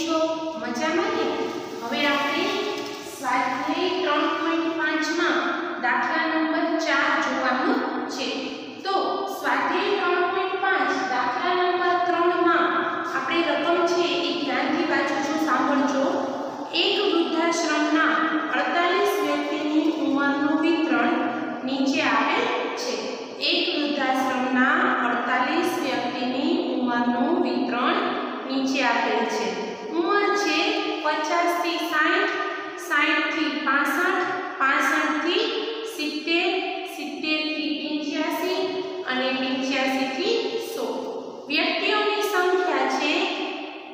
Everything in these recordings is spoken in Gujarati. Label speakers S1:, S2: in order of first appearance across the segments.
S1: છો? મજામાં ને? હવે આપણે સ્વાધ્યાય 3.5 માં દાખલા નંબર 4 જોવાનું છે. તો સ્વાધ્યાય 3.5 દાખલા નંબર 3 માં આપણે રકમ છે એ ધ્યાનથી વાંચજો, સાંભળજો. એક વૃદ્ધાશ્રમના 48 વ્યક્તિની ઉંમરનું વિતરણ નીચે આપેલ છે. એક વૃદ્ધાશ્રમના 48 વ્યક્તિની ઉંમરનું વિતરણ નીચે આપેલ છે. ઉંમર છે 50 થી 60, 60 થી 65, 65 થી 70, 70 થી 85 અને 85 થી 100. વ્યક્તિઓની સંખ્યા છે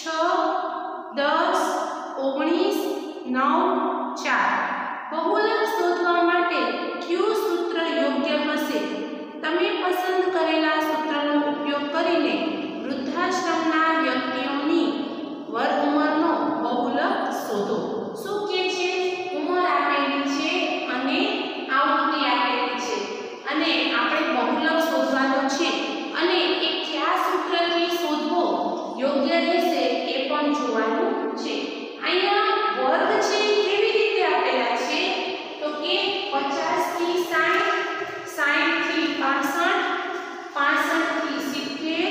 S1: 6, 10, 19, 9, 4. બહુલક શોધવા માટે કયું સૂત્ર યોગ્ય હશે? તમે પસંદ કરેલા સૂત્રનો ઉપયોગ કરીને વૃદ્ધાશ્રમના વ્યક્તિઓની વર્ગ ઉંમરનો બહુલક શોધો. શું કહે છે? ઉંમર આપેલી છે અને આવૃત્તિ આપેલી છે અને આપણે બહુલક શોધવાનો છે અને એ કયા સૂત્રથી શોધવો યોગ્ય રહેશે એ પણ જોવાનું છે. અહીંયા વર્ગ છે કેવી રીતે આપેલા છે? તો કે 50 થી 60, 60 થી 65, 65 થી 70,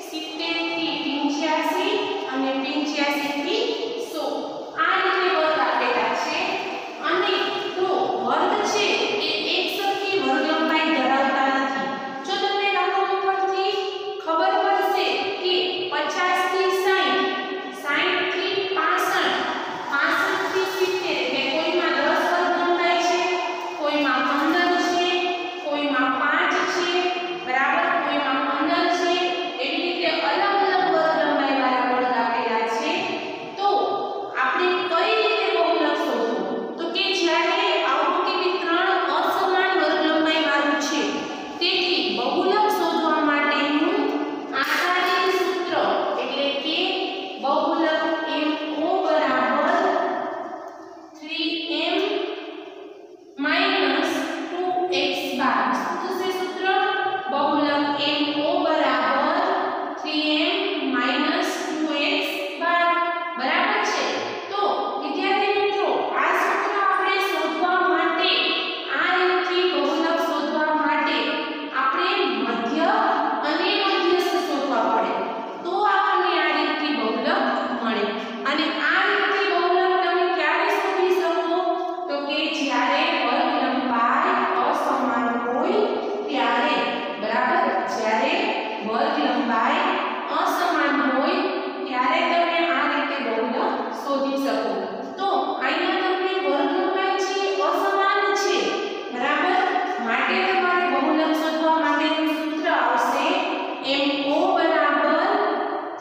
S1: 70 થી 85 અને 85 થી 100. આ રીતે વર્ગ આપેલા છે. અને તો વર્ગ છે એ એકસરખી વર્ગ લંબાઈ ધરાવતા નથી. જો તમને રકમ ઉપરથી ખબર પડશે કે 50 થી 60, 60 થી 65, 65 થી 70 એટલે કોઈમાં 10 વર્ગ લંબાઈ છે, કોઈમાં 15 છે, કોઈમાં 5 છે, બરાબર, કોઈમાં 15 છે. એવી રીતે અલગ અલગ વર્ગ લંબાઈ વાળા વર્ગ આપેલા છે. તો આપણે કઈ રીતે બહુલક શોધવું? તો કે જ્યારે આવૃત્તિ વિતરણ અસમાન વર્ગ લંબાઈ વાળું છે, તેથી બહુલક શોધવા માટેનું આધારિત સૂત્ર એટલે કે બહુલક MO બરાબર 3m માઈનસ 2x બાર. શું થશે સૂત્ર? બહુલક MO બરાબર 3m માઈનસ 2x બાર. બરાબર છે? તો વિદ્યાર્થી મિત્રો, આ સૂત્ર આપણે શોધવા માટે, આ રીતથી બહુલક શોધવા માટે આપણે મધ્ય અને મધ્યસ્થ શોધવા પડે. તો આપણને આ રીતથી બહુલક મળે. અને આ રીતથી બહુલક તમે ક્યારે શોધી શકો? તો કે જ્યારે વર્ગ લંબાઈ અસમાન હોય ત્યારે. બરાબર, જ્યારે વર્ગ લંબાઈ અસમાન હોય ત્યારે તમે આ રીતે બહુલક શોધી શકો. તો અહીંયા તમને વર્ગ લંબાઈ છે અસમાન છે, બરાબર, માટે તમારે બહુલક શોધવા માટેનું સૂત્ર આવશે MO બરાબર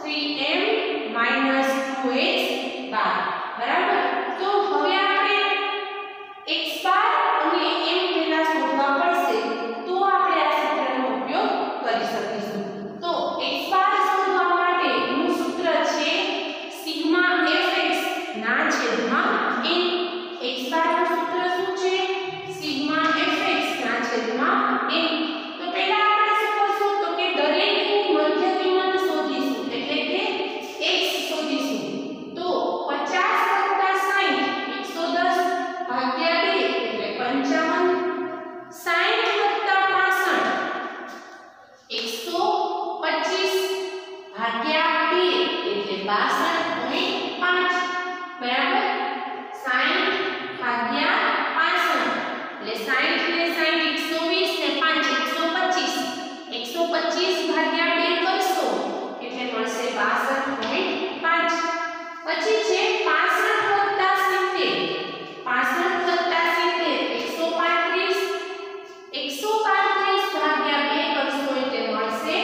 S1: 3m માઈનસ 2x બાર. બરાબર. તો હવે આપણે x બાર અને m પહેલા શોધવા પડશે, તો આપણે આ સૂત્રનો ઉપયોગ કરી શકીશું. તો x બાર શોધવા માટેનું સૂત્ર છે સિગ્મા fx ના છેદમાં n. x બાર નું સૂત્ર શું છે? સિગ્મા fx ના છેદમાં n. તો પહેલા આપણે શું કરશું? તો કે દરેકની મધ્ય કિંમત શોધીશું, એટલે કે x શોધીશું. તો 50 વત્તા 60 110 ભાગ્યા 2 એટલે 55, 60 વત્તા 65 125 ભાગ્યા 2 એટલે 62.5. બરાબર, 60 ભાગ્યા 65 એટલે 60 ને 60 120 ને 5 125, 125 ભાગ્યા 2 કરશો એટલે મળશે 62.5. પછી છે 65 વત્તા 70, 65 વત્તા 70 135, 135 ભાગ્યા 2 કરશો એટલે મળશે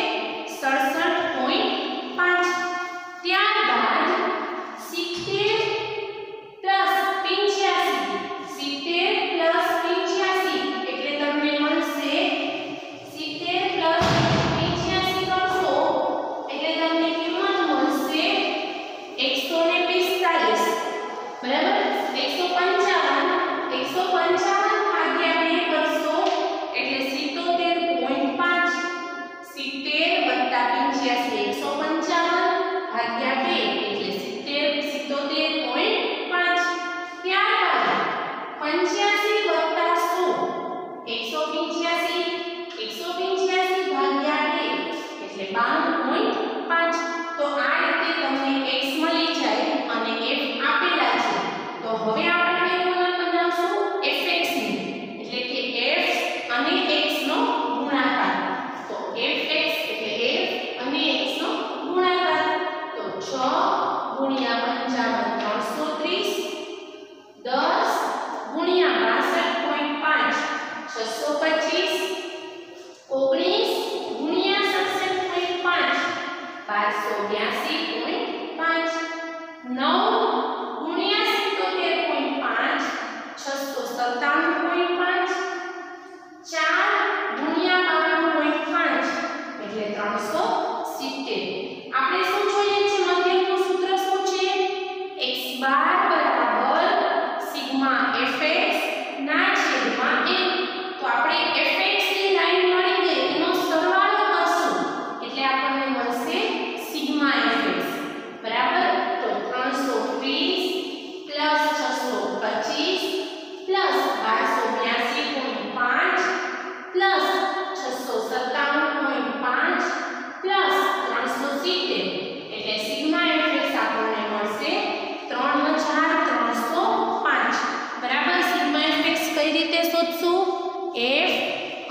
S1: 67.5. ત્યારબાદ 70 પ્લસ 85, 70 પ્લસ 85 એટલે તમને મળશે 70 પ્લસ 85 કરશો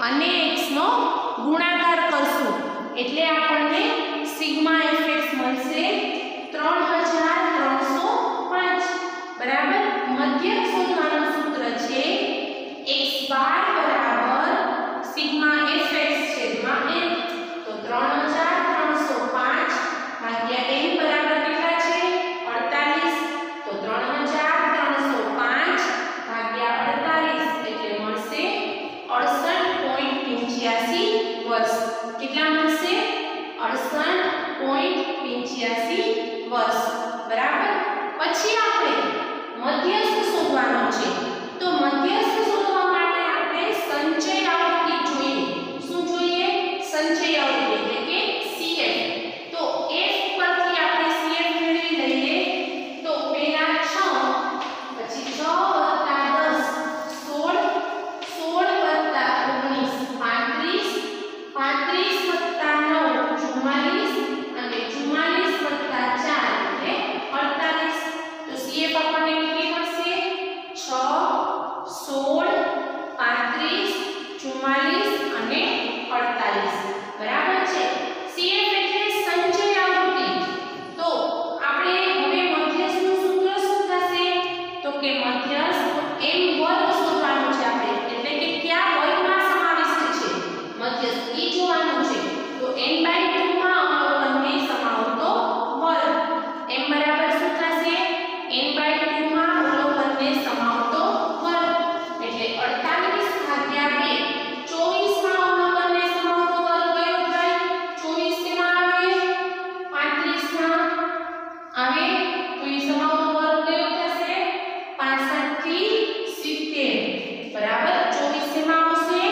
S1: અને x નો ગુણાકાર કરશું એટલે આપણને સિગ્મા fx મળશે 3305 બરાબર. મધ્યક શોધવાનું સૂત્ર છે x બાર બરાબર સિગ્મા fx છેદમાં n. તો 3305 ભાગ્યા n બરાબર કેટલા છે 48. તો 3305 ભાગ્યા 48 એટલે મળશે 68.85 વર્ષ. કેટલા મળશે 68.85 વર્ષ બરાબર. પછી આપણે મધ્યસ્થ શોધવાનો છે. તો મધ્યસ્થ શોધવા માટે આપણે સંચય આવૃત્તિ જોઈએ. શું જોઈએ? સંચય આવૃત્તિ એટલે કે CF. તો F પરથી આપણે CF મેળવી લઈએ. તો પહેલા 6 પછી 6 + 10 16 16 + 19 35 35 + 9 44 અને 44 + 4 એટલે 48. તો CF આપણને કેટલી મળશે 6 16 35 44 અને 48 બરાબર છે. CF એટલે સંચય આવૃત્તિ. તો આપણે હવે મધ્યસ્થનું સૂત્ર શું થશે? તો કે મધ્યસ્થ m વર્ગ શોધવાનું છે આપણે. એટલે કે કયા વર્ગમાં સમાવિષ્ટ છે મધ્યસ્થ ઈ જોવાનું છે. તો n/2 માં અવલોકનને સમાવતો વર્ગ. m બરાબર શું થશે? n/2 માં અવલોકનને સમાવતો વર્ગ એટલે 48 ભાગ્યા 2. 24 માં અવલોકનને સમાવતો વર્ગ કયો થાય? 24 શેમાં આવે? 35 માં આવે. તો એ સમાવતો વર્ગ કયો થશે? 65 થી 70 બરાબર. 24 શેમાં આવશે?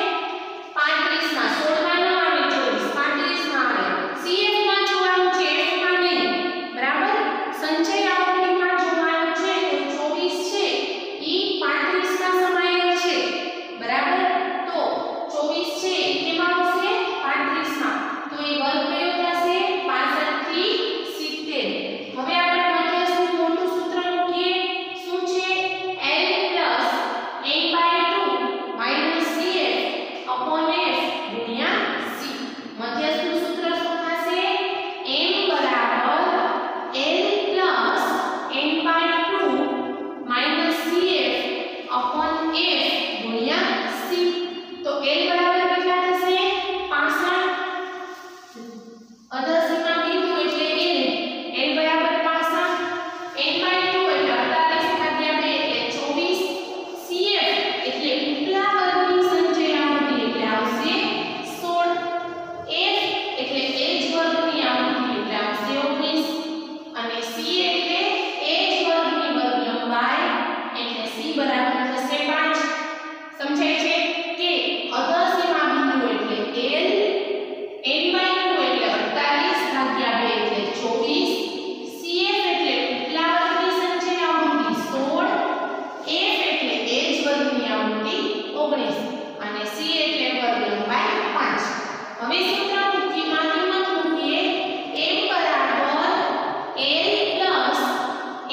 S1: 35 માં. 16 માં ન આવે 24, 35 માં આવે. CF માં જોવાનું છે, F માં નહીં બરાબર. સંચય આવૃત્તિમાં જોવાનું છે. તો 24 છે ઈ 35 માં સમાયેલ છે બરાબર. તો 24 છે ઈ કેમાં આવશે? 35 માં. તો એ વર્ગ કયો થશે? 65 થી 70. હવે આપણે મધ્યસ્થનું મોટું સૂત્ર મૂકીએ. શું છે? L + n/2 - CF upon F ગુણ્યા C. મધ્યસ્થનું સૂત્ર શું થશે? m બરાબર L + n/2 - CF upon F ગુણ્યા C. તો L બરાબર કેટલા થશે? 65. અધસીમાં કીધું એટલે L બરાબર 65. n/2 એટલે 48 ભાગ્યા 2 એટલે 24. CF એટલે ઉપલા વર્ગની સંચય આવૃત્તિ એટલે આવશે 16. F એટલે એ જ વર્ગની આવૃત્તિ એટલે આવશે 19. અને C એટલે એ જ વર્ગની વર્ગ લંબાઈ એટલે C બરાબર થશે 5. સમજાય છે કે અધસીમા બિંદુ એટલે L, n/2 એટલે 48 ભાગ્યા 2 એટલે 24. CF એટલે ઉપલા વર્ગની સંચય આવૃત્તિ 16. F એટલે એ જ વર્ગની આવૃત્તિ 19 અને C એટલે વર્ગ લંબાઈ 5. હવે સૂત્ર મૂકી માત્રામાં મૂકીએ. m બરાબર L +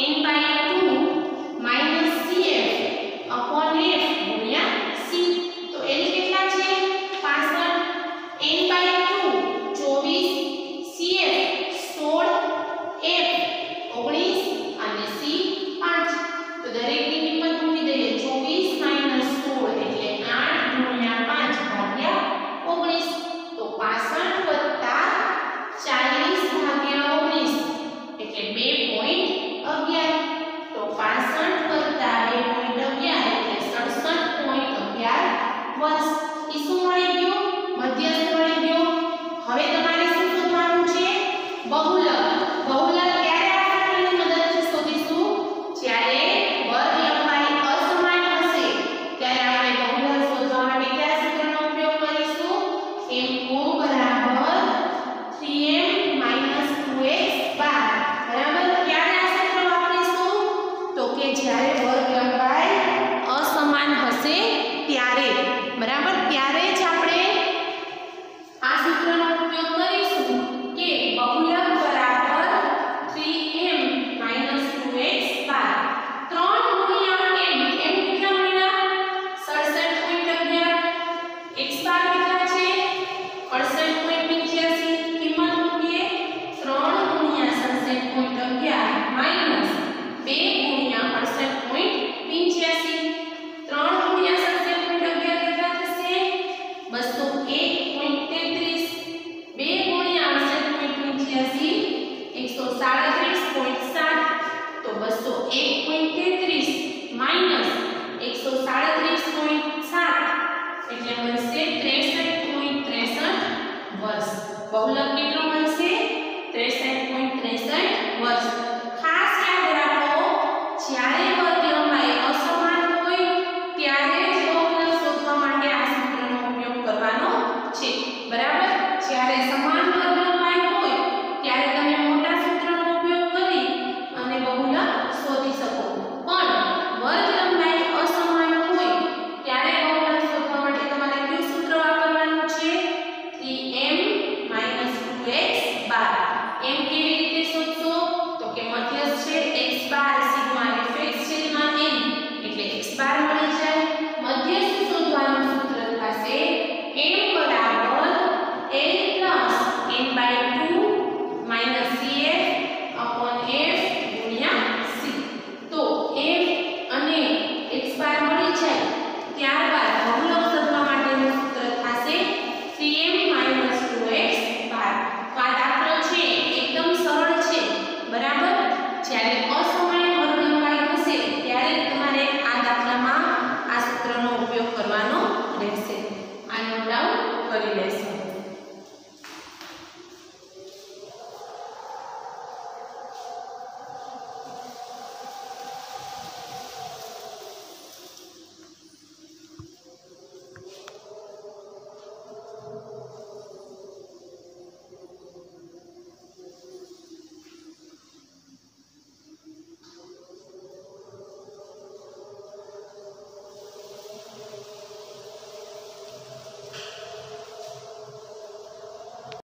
S1: n/2 - CF upon F ગુણ્યા C. તો L કેટલા છે? 65. n/2 24, CF 16, F 19 અને C 5. તો દરેકની કિંમત મૂકી દઈએ. 24 - 16 એટલે 8 ગુણ્યા 5 ભાગ્યા 19. તો 65 વત્તા 40 ભાગ્યા 19 એટલે 2.11. તો 65 વત્તા 2.11 એટલે 67.11 વર્ષ. ઈ શું મળી ગયું? મધ્યસ્થ મળી ગયો. હવે તમારે શું શોધવાનું છે? બહુલક. બહુલક ક્યારે આની મદદથી શોધીશું? જ્યારે વર્ગ લંબાઈ અસમાન હશે ત્યારે આપણે બહુલક શોધવા માટે કયા સૂત્રનો ઉપયોગ કરીશું? m બરાબર 3m - 2x બાર બરાબર. વર્ષ